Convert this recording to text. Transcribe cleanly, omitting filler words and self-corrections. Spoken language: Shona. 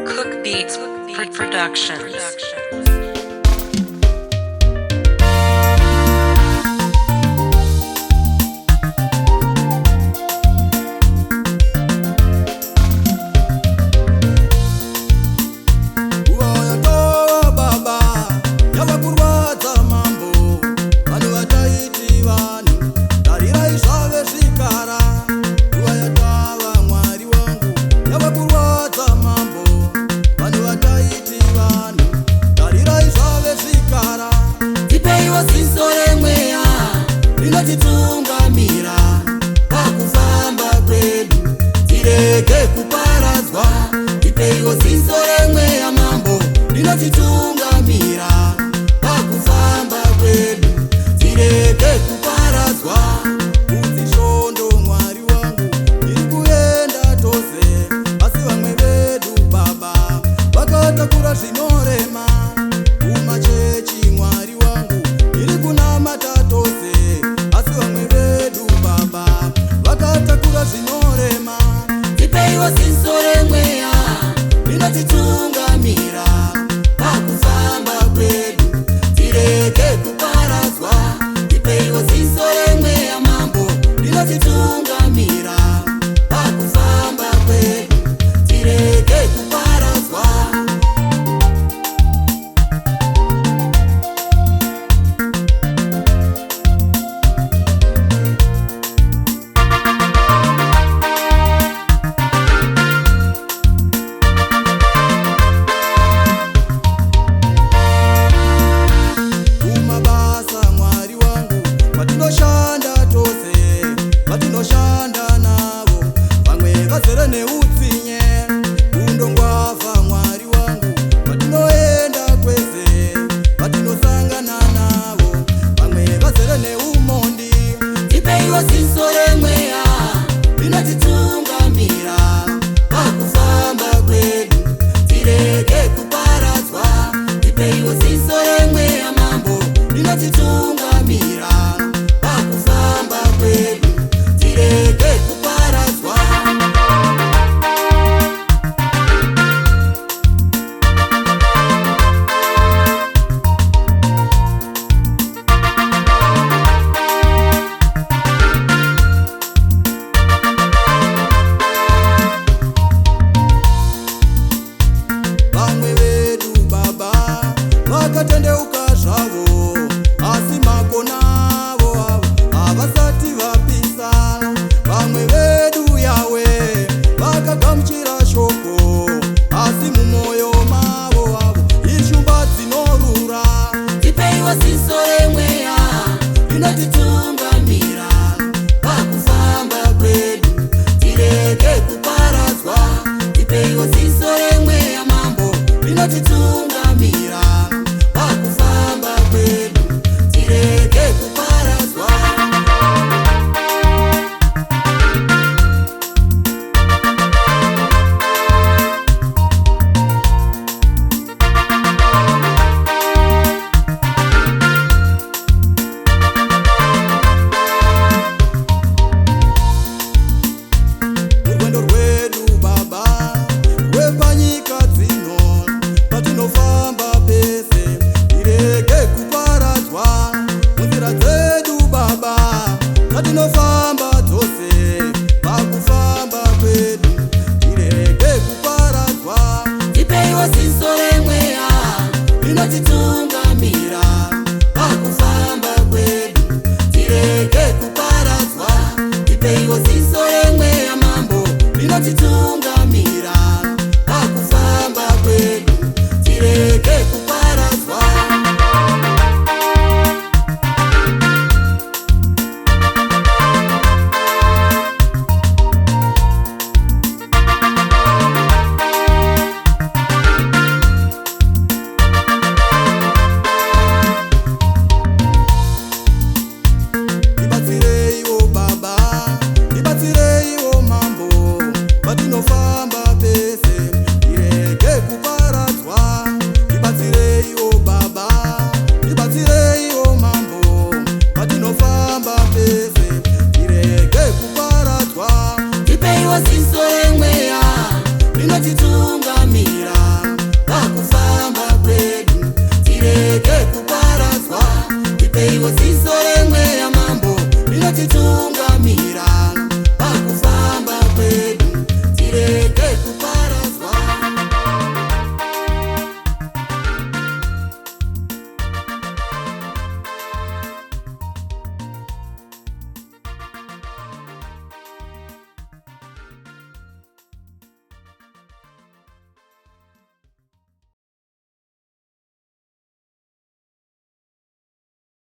Cook Beats Productions. Titungamira pakufamba kwedu tirege kuparadzwa. Tipeiwo ziso remweya mambo rinotitungamira pakufamba kwedu tirege kuparadzwa. Udzisvondo Mwari wangu iri kuenda tose, asi vamwe vedu Baba vakatakura zvinorema. Kumachechi Mwari wangu iri kunamata tose, zvinorema. Tipeiwo ziso remweya rinotitungamira pakufamba kwedu tirege kuparadzwa. Tipeiwo ziso remweya mambo rinotitungamira pakufamba kwedu tirege kuparadzwa. Vatinoshanda navo vamwe vazere neutsinye, undongwavha Mwari wangu. Vatinoenda kwese vatinosangana navo vamwe vazere neumondi. Tipeiwo ziso remweya rinotitungamira pakufamba kwedu tirege kuparadzwa. Tipeiwo ziso remweya mambo rinotitungamira pakufamba kwedu tirege kuparadzwa. Vamwe vedu Baba vakatendeuka zvavo, asi makonavo avo havasati vapisa. Vamwe vedu Yawe vakagamuchira shoko, asi mumwoyo mavo avo ishumba dzinorura. Tipeiwo ziso remweya rinotitungamira pakufamba kwedu tirege kuparadzwa. Tipeiwo ziso remweya mambo rinotitungamira pakufamba kwedu tirege kuparadzwa. Urwendo rwedu Baba rwepanyika dzino, patinofamba pese tirege kuparadzwa. Munzira dzedu Baba patinofamba dzose, pakufamba kwedu tirege kuparadzwa. Tipeiwo ziso remweya rinotitungamira pakufamba kwedu tirege kuparadzwa. Tipeiwo ziso remweya mambo rinotitungamira pakufamba kwedu tirege kuparadzwa. Tibatsireiwo Baba, tibatsireiwo mambo, patinofamba pese tirege kuparadzwa. Tibatsireiwo Baba, tibatsireiwo mambo, patinofamba pese tirege kuparadzwa. Tipeiwo ziso remweya rinotitungamira mukufamba kwedu tirege kuparadzwa. Tipeiwo ziso remweya mambo rinotitungamira.